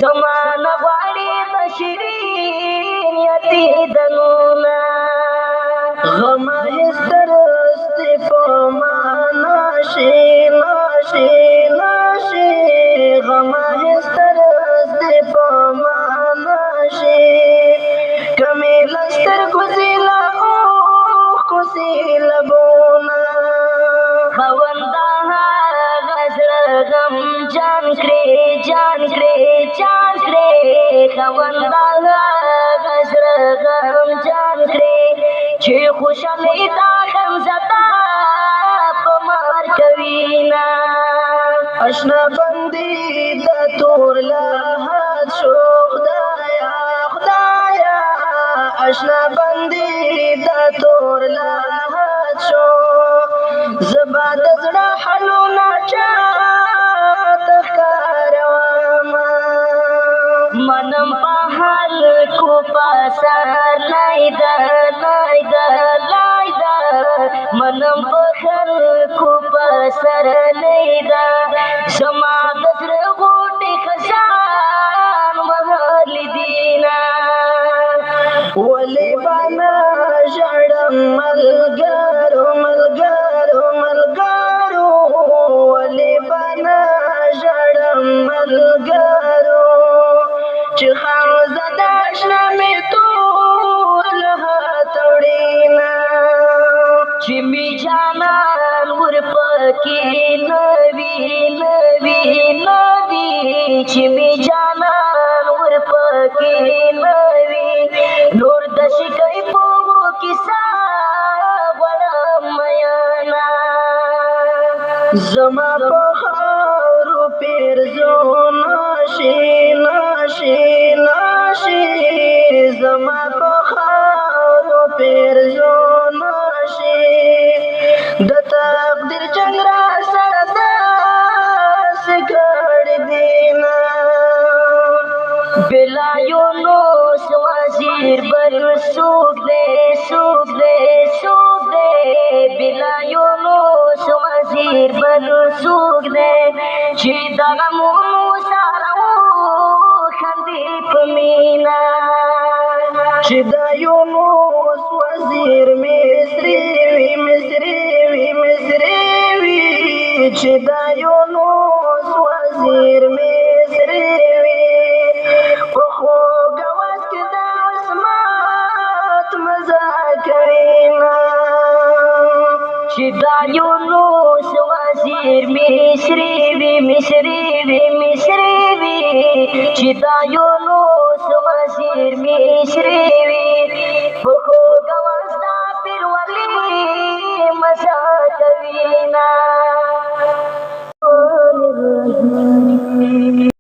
زمانه غواړي د شیرین یتیدنونه غم هستر استفاما ناشی ناشی ناشی غم هستر استفاما ناشی کمی لستر گزیلا کسی لبونا خوندا غزر غم جان کری جان کری جان کری خوندا غزر غم جان کری چی خوشالی دا غم زتا پمار کوینا اشنا بندی دا تور لحد شو خدایا خدایا اشنا بندی دا تور لحد شو زبا دزڑا حلونا چاہت کارواما منم پاہل کو پاسر لائدہ لائدہ لائدہ منم پاہل کو پاسر لائدہ زما دزر غوٹی خزان محل دینا ولی بانا جڑم ملگارو ملگارو ملگارو ولی بانا جڑم ملگارو چی خانزداشنا می طول هاتوڑینا چی می جانان ورپکی نوی نوی نوی چی می جانان ورپکی نوی نور دشی کئی پوگو کسا بڑا میانا زما پخارو پیر زو ناشی ناشی ناشی زما پخارو پیر زو ناشی د تقدیر جنگ را سره داس کړ دینا بلا یونس وزیر بل سوک دے سوک دے سوک دے بلا یونس وزیر بل سوک دے چی دغمونو سارو خندی پمینا چی دا یونس وزیر مصری وی مصری وی مصری وی چی دا یونس وزیر مصری وی پخو گواز کی دا عصمت مزا کرینا چی دا یونس وزیر مصری وی مصری وی مصری وی چی دا یونس وزیر مصری وی پخو گواز دا پیر ولی مزا کوینا